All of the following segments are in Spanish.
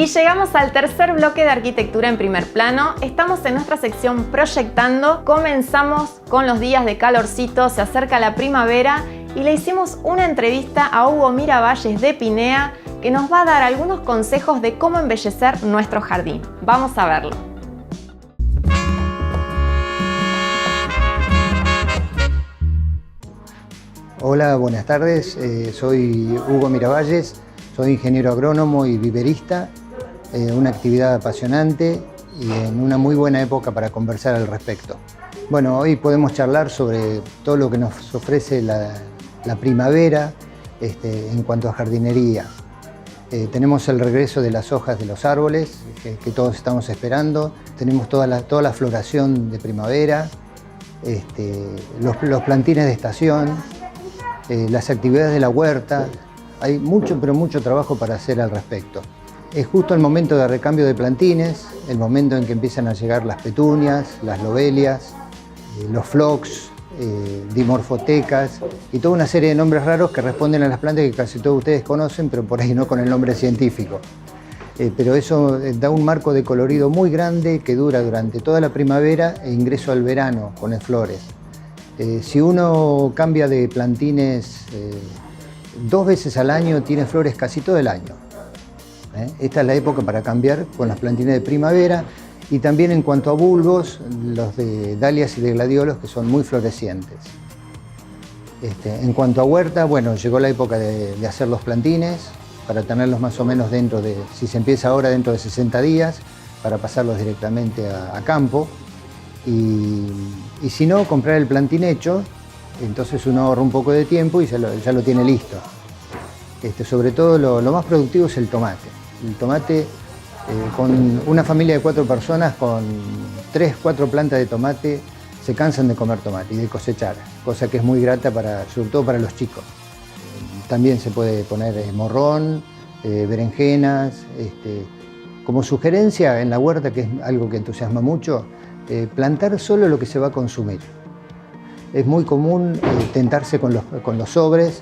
Y llegamos al tercer bloque de arquitectura en primer plano. Estamos en nuestra sección proyectando. Comenzamos con los días de calorcito, se acerca la primavera y le hicimos una entrevista a Hugo Miravalles de Pinea que nos va a dar algunos consejos de cómo embellecer nuestro jardín. Vamos a verlo. Hola, buenas tardes. Soy Hugo Miravalles, soy ingeniero agrónomo y viverista. Una actividad apasionante y en una muy buena época para conversar al respecto. Bueno, hoy podemos charlar sobre todo lo que nos ofrece la primavera en cuanto a jardinería. Tenemos el regreso de las hojas de los árboles que todos estamos esperando. Tenemos toda la floración de primavera, los plantines de estación, las actividades de la huerta. Hay mucho, pero mucho trabajo para hacer al respecto. Es justo el momento de recambio de plantines, el momento en que empiezan a llegar las petunias, las lobelias, los phlox, dimorfotecas y toda una serie de nombres raros que responden a las plantas que casi todos ustedes conocen, pero por ahí no con el nombre científico. Pero eso da un marco de colorido muy grande que dura durante toda la primavera e ingreso al verano con las flores. Si uno cambia de plantines 2 veces al año, tiene flores casi todo el año. Esta es la época para cambiar con las plantines de primavera y también en cuanto a bulbos, los de dalias y de gladiolos que son muy florecientes. En cuanto a huerta, bueno, llegó la época de hacer los plantines para tenerlos más o menos dentro de, si se empieza ahora, dentro de 60 días, para pasarlos directamente a campo. Y si no, comprar el plantín hecho, entonces uno ahorra un poco de tiempo y ya lo tiene listo. Sobre todo lo más productivo es el tomate. El tomate, con una familia de 4 personas, con 3, 4 plantas de tomate, se cansan de comer tomate y de cosechar, cosa que es muy grata, sobre todo para los chicos. También se puede poner morrón, berenjenas. Como sugerencia en la huerta, que es algo que entusiasma mucho, plantar solo lo que se va a consumir. Es muy común tentarse con los sobres,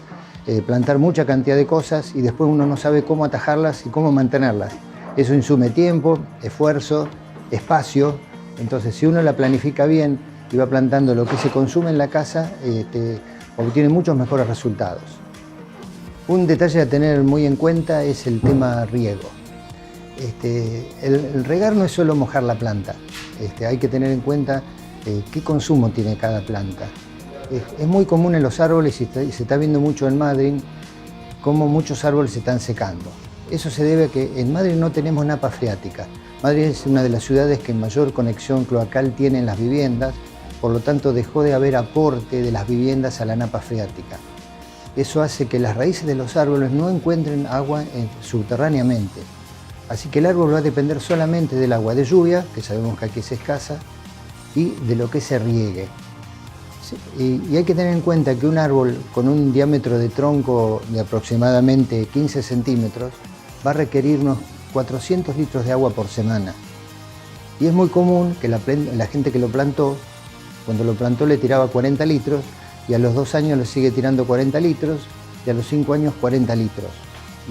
plantar mucha cantidad de cosas y después uno no sabe cómo atajarlas y cómo mantenerlas. Eso insume tiempo, esfuerzo, espacio. Entonces, si uno la planifica bien y va plantando lo que se consume en la casa, obtiene muchos mejores resultados. Un detalle a tener muy en cuenta es el tema riego. El regar no es solo mojar la planta. Hay que tener en cuenta qué consumo tiene cada planta. Es muy común en los árboles y se está viendo mucho en Madrid cómo muchos árboles se están secando. Eso se debe a que en Madrid no tenemos napa freática. Madrid es una de las ciudades que mayor conexión cloacal tiene en las viviendas, por lo tanto dejó de haber aporte de las viviendas a la napa freática. Eso hace que las raíces de los árboles no encuentren agua subterráneamente. Así que el árbol va a depender solamente del agua de lluvia, que sabemos que aquí es escasa, y de lo que se riegue. Y hay que tener en cuenta que un árbol con un diámetro de tronco de aproximadamente 15 centímetros va a requerir unos 400 litros de agua por semana. Y es muy común que la gente que lo plantó, cuando lo plantó le tiraba 40 litros y a los 2 años le sigue tirando 40 litros y a los 5 años 40 litros.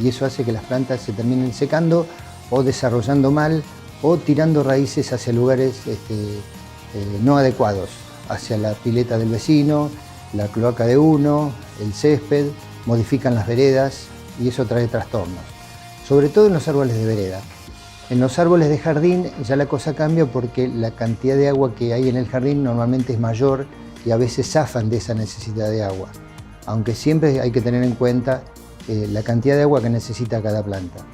Y eso hace que las plantas se terminen secando o desarrollando mal o tirando raíces hacia lugares no adecuados, hacia la pileta del vecino, la cloaca de uno, el césped, modifican las veredas y eso trae trastornos, sobre todo en los árboles de vereda. En los árboles de jardín ya la cosa cambia porque la cantidad de agua que hay en el jardín normalmente es mayor y a veces zafan de esa necesidad de agua, aunque siempre hay que tener en cuenta la cantidad de agua que necesita cada planta.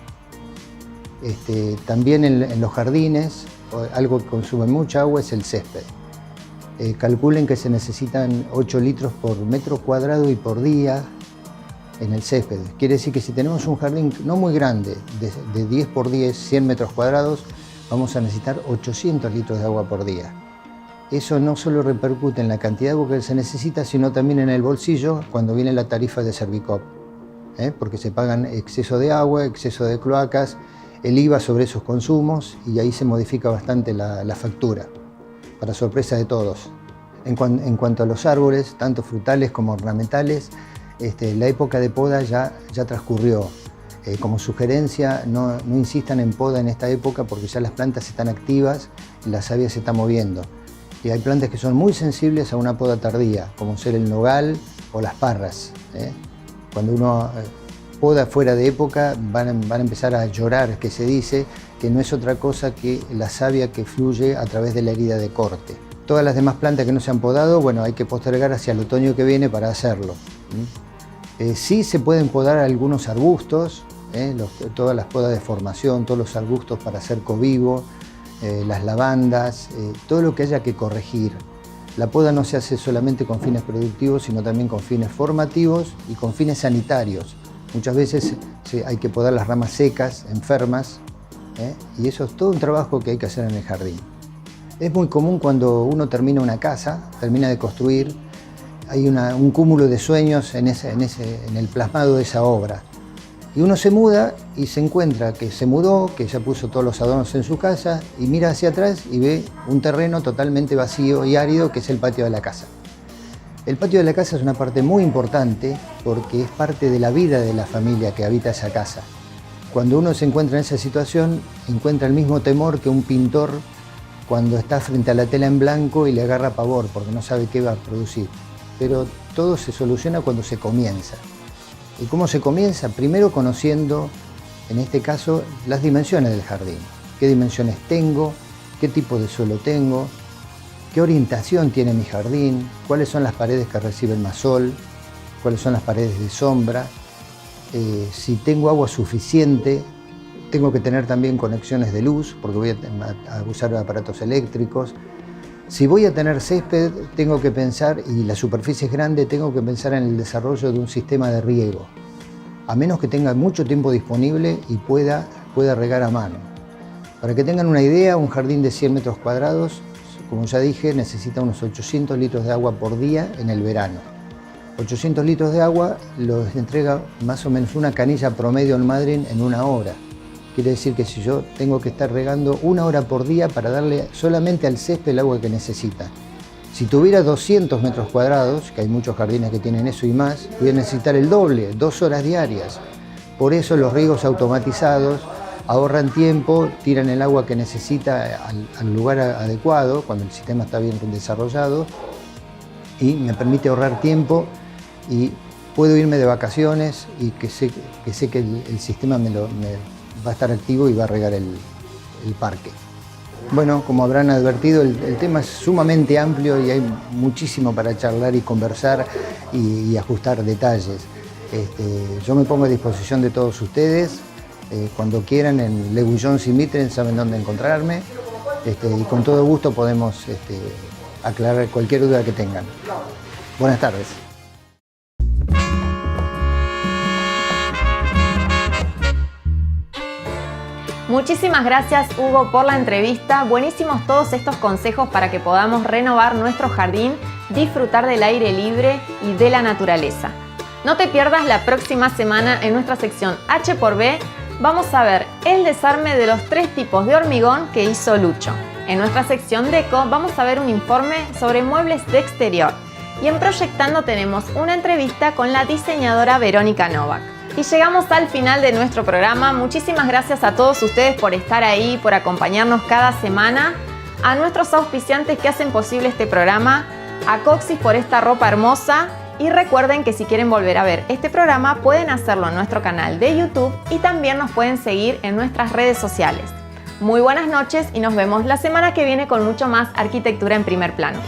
También en los jardines, algo que consume mucha agua es el césped. Calculen que se necesitan 8 litros por metro cuadrado y por día en el césped. Quiere decir que si tenemos un jardín no muy grande, de 10 por 10, 100 metros cuadrados, vamos a necesitar 800 litros de agua por día. Eso no solo repercute en la cantidad de agua que se necesita, sino también en el bolsillo cuando viene la tarifa de Servicop, porque se pagan exceso de agua, exceso de cloacas, el IVA sobre esos consumos y ahí se modifica bastante la factura, para sorpresa de todos. En cuanto a los árboles, tanto frutales como ornamentales, la época de poda ya transcurrió. Como sugerencia, no insistan en poda en esta época porque ya las plantas están activas y la savia se está moviendo. Y hay plantas que son muy sensibles a una poda tardía, como ser el nogal o las parras. Cuando uno poda fuera de época van a empezar a llorar, que se dice que no es otra cosa que la savia que fluye a través de la herida de corte. Todas las demás plantas que no se han podado, bueno, hay que postergar hacia el otoño que viene para hacerlo. Sí se pueden podar algunos arbustos, todas las podas de formación, todos los arbustos para cerco vivo, las lavandas, todo lo que haya que corregir. La poda no se hace solamente con fines productivos, sino también con fines formativos y con fines sanitarios. Muchas veces hay que podar las ramas secas, enfermas, y eso es todo un trabajo que hay que hacer en el jardín. Es muy común cuando uno termina una casa, termina de construir, hay un cúmulo de sueños en el plasmado de esa obra. Y uno se muda y se encuentra que se mudó, que ya puso todos los adornos en su casa y mira hacia atrás y ve un terreno totalmente vacío y árido que es el patio de la casa. El patio de la casa es una parte muy importante porque es parte de la vida de la familia que habita esa casa. Cuando uno se encuentra en esa situación, encuentra el mismo temor que un pintor cuando está frente a la tela en blanco y le agarra pavor porque no sabe qué va a producir. Pero todo se soluciona cuando se comienza. ¿Y cómo se comienza? Primero conociendo, en este caso, las dimensiones del jardín. ¿Qué dimensiones tengo? ¿Qué tipo de suelo tengo? ¿Qué orientación tiene mi jardín? ¿Cuáles son las paredes que reciben más sol? ¿Cuáles son las paredes de sombra? Si tengo agua suficiente, tengo que tener también conexiones de luz, porque voy a usar aparatos eléctricos. Si voy a tener césped, tengo que pensar, y la superficie es grande, tengo que pensar en el desarrollo de un sistema de riego, a menos que tenga mucho tiempo disponible y pueda regar a mano. Para que tengan una idea, un jardín de 100 metros cuadrados, como ya dije, necesita unos 800 litros de agua por día en el verano. 800 litros de agua los entrega más o menos una canilla promedio en Madrid en una hora. Quiere decir que si yo tengo que estar regando 1 hora por día para darle solamente al césped el agua que necesita. Si tuviera 200 metros cuadrados, que hay muchos jardines que tienen eso y más, voy a necesitar el doble, 2 horas diarias. Por eso los riegos automatizados ahorran tiempo, tiran el agua que necesita al lugar adecuado, cuando el sistema está bien desarrollado, y me permite ahorrar tiempo y puedo irme de vacaciones y que sé que el sistema va a estar activo y va a regar el parque. Bueno, como habrán advertido, el tema es sumamente amplio y hay muchísimo para charlar y conversar y ajustar detalles. Yo me pongo a disposición de todos ustedes. Cuando quieran, en Le Bouillon Simitren saben dónde encontrarme, y con todo gusto podemos aclarar cualquier duda que tengan. Buenas tardes. Muchísimas gracias, Hugo, por la entrevista. Buenísimos todos estos consejos para que podamos renovar nuestro jardín, disfrutar del aire libre y de la naturaleza. No te pierdas la próxima semana en nuestra sección H por B. Vamos a ver el desarme de los 3 tipos de hormigón que hizo Lucho. En nuestra sección Deco vamos a ver un informe sobre muebles de exterior. Y en Proyectando tenemos una entrevista con la diseñadora Verónica Novak. Y llegamos al final de nuestro programa. Muchísimas gracias a todos ustedes por estar ahí, por acompañarnos cada semana. A nuestros auspiciantes que hacen posible este programa. A Coxis por esta ropa hermosa. Y recuerden que si quieren volver a ver este programa pueden hacerlo en nuestro canal de YouTube y también nos pueden seguir en nuestras redes sociales. Muy buenas noches y nos vemos la semana que viene con mucho más arquitectura en primer plano.